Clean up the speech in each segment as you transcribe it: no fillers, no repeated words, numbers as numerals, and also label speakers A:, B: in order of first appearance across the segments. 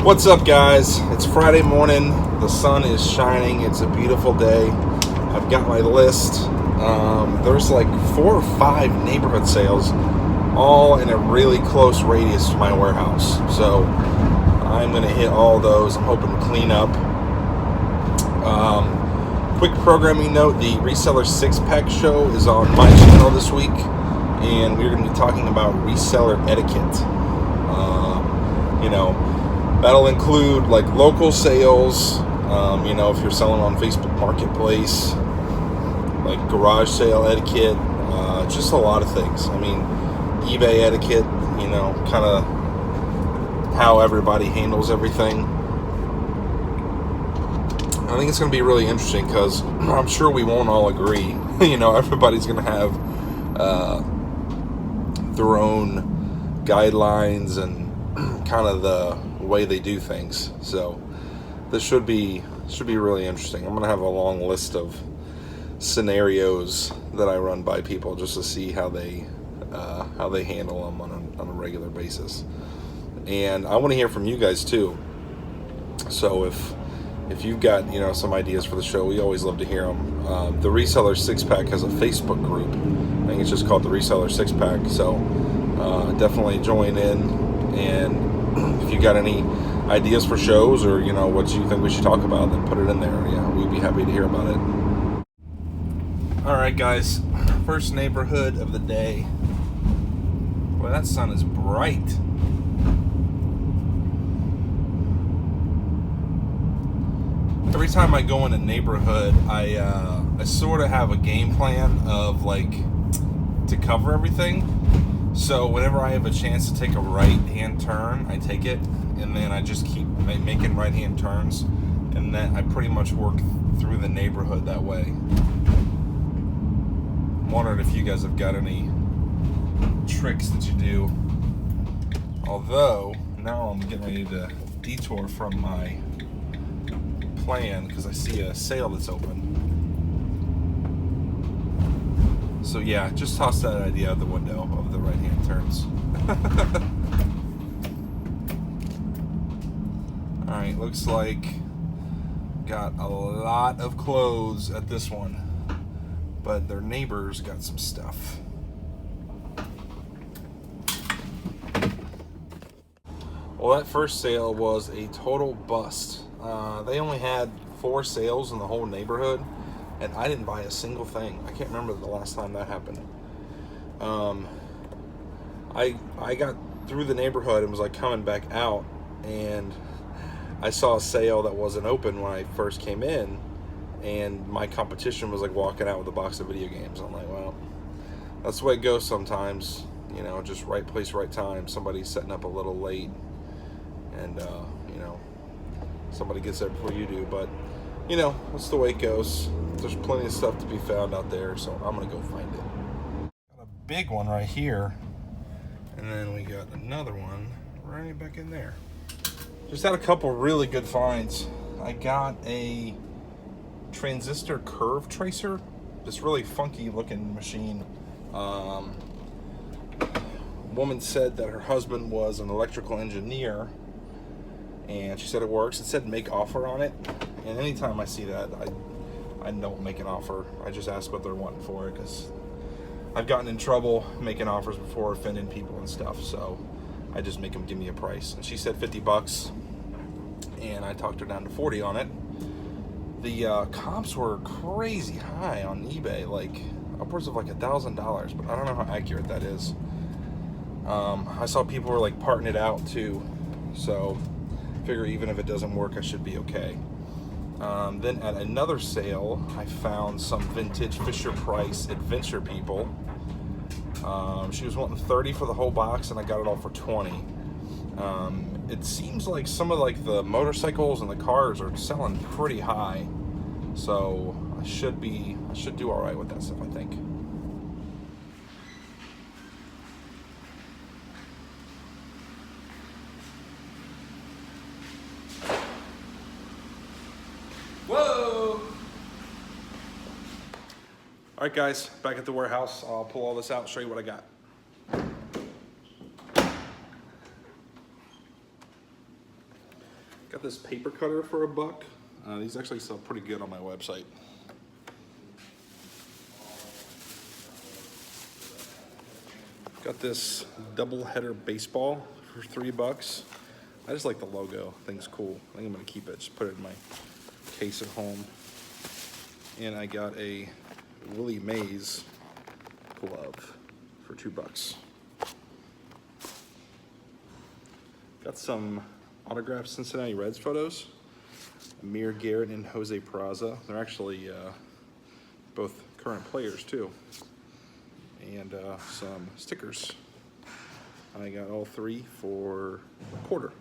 A: What's up, guys? It's Friday morning. The sun is shining. It's a beautiful day. I've got my list. There's like 4 or 5 neighborhood sales, all in a really close radius to my warehouse. So I'm going to hit all those. I'm hoping to clean up. Quick programming note, the Reseller 6-pack show is on my channel this week, and we're going to be talking about reseller etiquette. That'll include like local sales, if you're selling on Facebook Marketplace, like garage sale etiquette, just a lot of things. I mean, eBay etiquette, kind of how everybody handles everything. I think it's going to be really interesting because I'm sure we won't all agree. Everybody's going to have their own guidelines and kind of the way they do things. So this should be really interesting. I'm going to have a long list of scenarios that I run by people just to see how they handle them on a regular basis. And I want to hear from you guys too. So if you've got some ideas for the show, we always love to hear them. The Reseller 6-pack has a Facebook group. I think it's just called the Reseller 6-pack. So definitely join in, and if you got any ideas for shows or what you think we should talk about, then put it in there. Yeah, we'd be happy to hear about it. All right, guys. First neighborhood of the day. Boy, that sun is bright. Every time I go in a neighborhood, I sort of have a game plan of to cover everything. So whenever I have a chance to take a right-hand turn, I take it, and then I just keep making right-hand turns, and then I pretty much work through the neighborhood that way. I'm wondering if you guys have got any tricks that you do. Although, now I'm getting ready to detour from my plan because I see a sale that's open. So yeah, just toss that idea out the window of the right-hand turns. Alright, looks like got a lot of clothes at this one, but their neighbors got some stuff. Well, that first sale was a total bust. They only had 4 sales in the whole neighborhood, and I didn't buy a single thing. I can't remember the last time that happened. I got through the neighborhood and was coming back out, and I saw a sale that wasn't open when I first came in, and my competition was walking out with a box of video games. I'm like, well, that's the way it goes sometimes. Just right place, right time. Somebody's setting up a little late, and somebody gets there before you do. But that's the way it goes. There's plenty of stuff to be found out there, so I'm gonna go find it. Got a big one right here, and then we got another one right back in there. Just had a couple really good finds. I got a transistor curve tracer, this really funky looking machine. Woman said that her husband was an electrical engineer, and she said it works. It said make offer on it, and anytime I see that, I don't make an offer. I just ask what they're wanting for it, because I've gotten in trouble making offers before, offending people and stuff. So I just make them give me a price. And she said $50, and I talked her down to 40 on it. The comps were crazy high on eBay, upwards of $1,000, but I don't know how accurate that is. I saw people were parting it out too, so I figure even if it doesn't work, I should be okay. Then at another sale, I found some vintage Fisher Price Adventure people. She was wanting 30 for the whole box, and I got it all for 20. It seems like some of the motorcycles and the cars are selling pretty high, so I should do all right with that stuff, I think. Whoa! All right, guys, back at the warehouse. I'll pull all this out, show you what I got. Got this paper cutter for $1. These actually sell pretty good on my website. Got this double header baseball for $3. I just like the logo. I think it's cool. I think I'm gonna keep it. Just put it in my case at home. And I got a Willie Mays glove for $2. Got some autographed Cincinnati Reds photos. Amir Garrett and Jose Peraza. They're actually both current players too. And some stickers. I got all 3 for $1.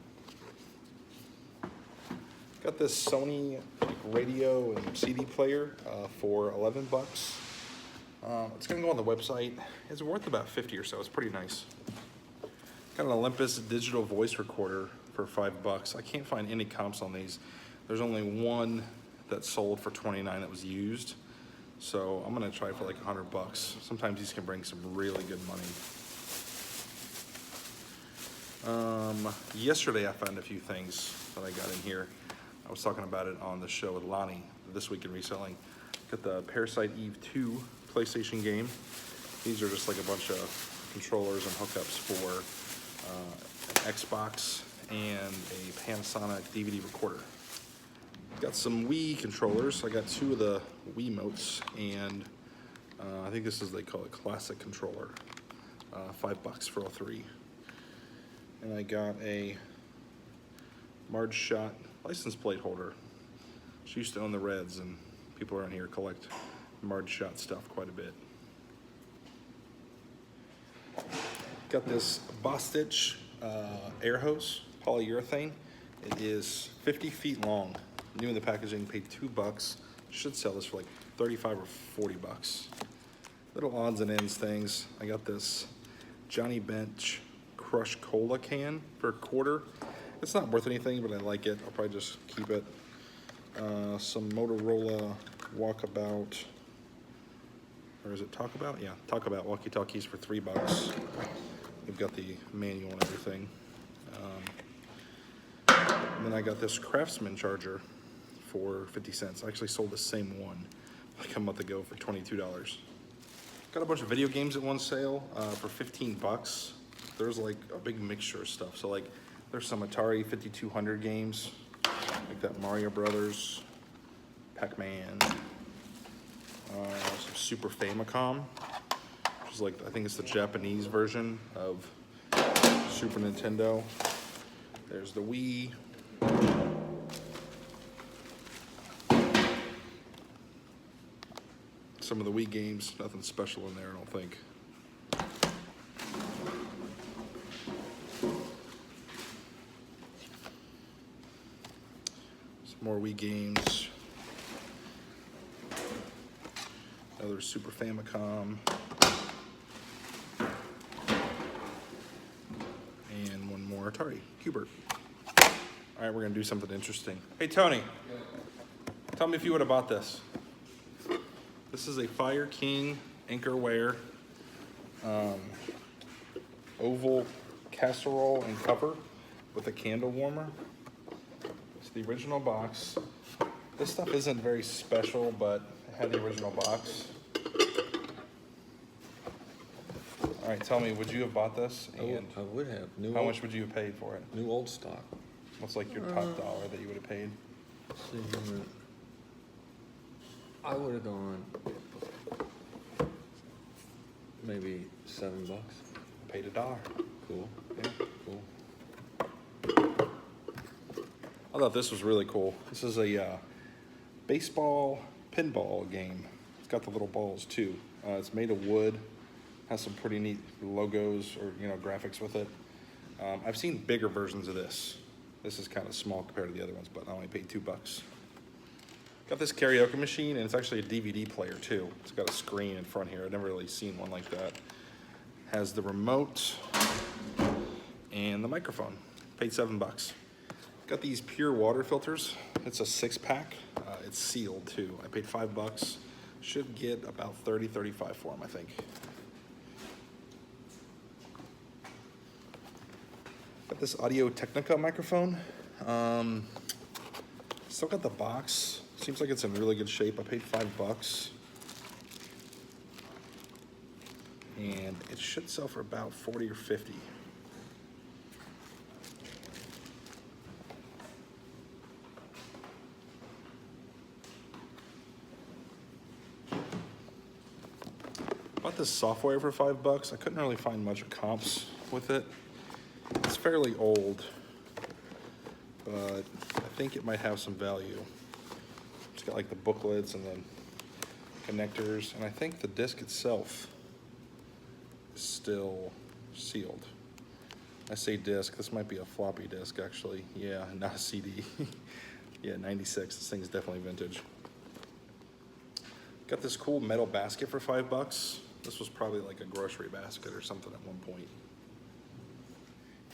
A: Got this Sony radio and CD player for $11. It's gonna go on the website. It's worth about 50 or so. It's pretty nice. Got an Olympus digital voice recorder for $5. I can't find any comps on these. There's only one that sold for $29 that was used. So I'm gonna try for like $100. Sometimes these can bring some really good money. Yesterday I found a few things that I got in here. I was talking about it on the show with Lonnie this week in reselling. Got the Parasite Eve 2 PlayStation game. These are just like a bunch of controllers and hookups for an Xbox and a Panasonic DVD recorder. Got some Wii controllers. I got 2 of the Wiimotes, and I think this is, they call it classic controller. $5 for all 3. And I got a Marge Schott license plate holder. She used to own the Reds, and people around here collect Marge Schott stuff quite a bit. Got this Bostitch air hose, polyurethane. It is 50 feet long. New in the packaging, paid $2. Should sell this for like 35 or $40. Little odds and ends things. I got this Johnny Bench Crush Cola can for $1. It's not worth anything, but I like it. I'll probably just keep it. Some Motorola Walkabout, or is it Talkabout? Yeah, Talkabout walkie-talkies for $3. We've got the manual and everything. And then I got this Craftsman charger for 50 cents. I actually sold the same one like a month ago for $22. Got a bunch of video games at one sale for $15. There's like a big mixture of stuff. So like there's some Atari 5200 games, like that Mario Brothers, Pac-Man, some Super Famicom, which is like, I think it's the Japanese version of Super Nintendo. There's the Wii. Some of the Wii games, nothing special in there, I don't think. Some more Wii games. Another Super Famicom. And one more Atari, Hubert. All right, we're gonna do something interesting. Hey, Tony, tell me if you would have bought this. This is a Fire King Anchorware oval casserole and cover with a candle warmer. It's the original box. This stuff isn't very special, but it had the original box. All right, tell me, would you have bought this? And
B: I would have.
A: how much would you have paid for it?
B: New old stock.
A: What's like your top dollar that you would have paid?
B: Let's see here. I would have gone maybe $7.
A: Paid $1.
B: Cool.
A: Yeah.
B: Cool.
A: I thought this was really cool. This is a baseball pinball game. It's got the little balls too. It's made of wood. Has some pretty neat logos or graphics with it. I've seen bigger versions of this. This is kind of small compared to the other ones, but I only paid $2. Got this karaoke machine, and it's actually a DVD player too. It's got a screen in front here. I've never really seen one like that. Has the remote and the microphone. Paid $7. Got these pure water filters. It's a 6-pack. It's sealed too. I paid $5. Should get about 30, 35 for them, I think. Got this Audio Technica microphone. Still got the box. Seems like it's in really good shape. I paid $5. And it should sell for about 40 or 50. Bought this software for $5. I couldn't really find much comps with it. It's fairly old, but I think it might have some value. It's got like the booklets and the connectors, and I think the disc itself is still sealed. I say disc, this might be a floppy disk actually. Yeah, not a CD. Yeah, 96, this thing's definitely vintage. Got this cool metal basket for $5. This was probably like a grocery basket or something at one point.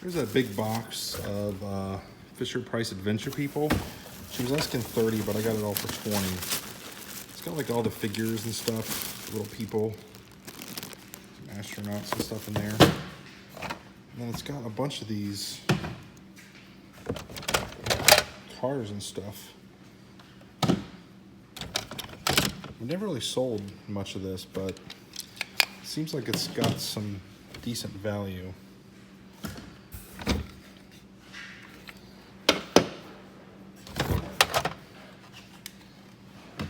A: Here's a big box of Fisher Price Adventure People. She was asking 30, but I got it all for 20. It's got like all the figures and stuff, little people, some astronauts and stuff in there. And then it's got a bunch of these cars and stuff. We never really sold much of this, but it seems like it's got some decent value.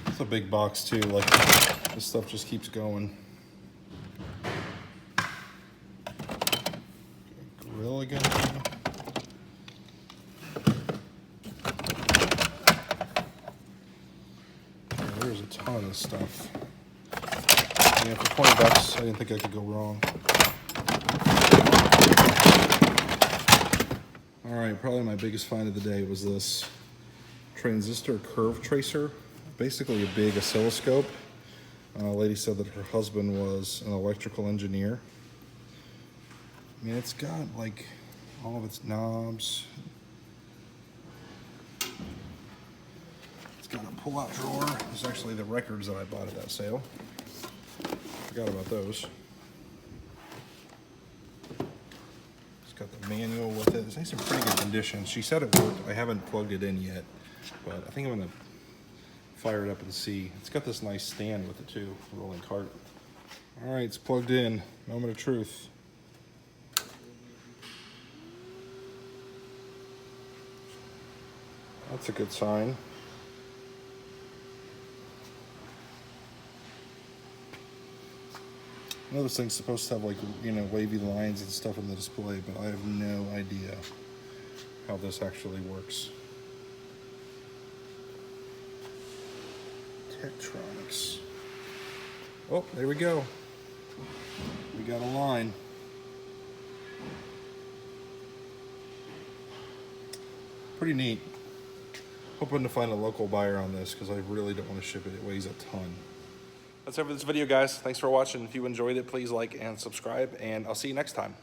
A: It's a big box too, like this stuff just keeps going. Grill again. There's a ton of stuff. Yeah, for $20, I didn't think I could go wrong. All right, probably my biggest find of the day was this transistor curve tracer. Basically a big oscilloscope. A lady said that her husband was an electrical engineer. I mean, it's got like all of its knobs. It's got a pull-out drawer. There's actually the records that I bought at that sale. Forgot about those. It's got the manual with it. It's in pretty good condition. She said it worked. I haven't plugged it in yet, but I think I'm gonna fire it up and see. It's got this nice stand with it too, rolling cart. All right, it's plugged in. Moment of truth. That's a good sign. I know this thing's supposed to have like, you know, wavy lines and stuff in the display, but I have no idea how this actually works. Tektronix. Oh, there we go. We got a line. Pretty neat. Hoping to find a local buyer on this because I really don't want to ship it. It weighs a ton. That's it for this video, guys. Thanks for watching. If you enjoyed it, please like and subscribe, and I'll see you next time.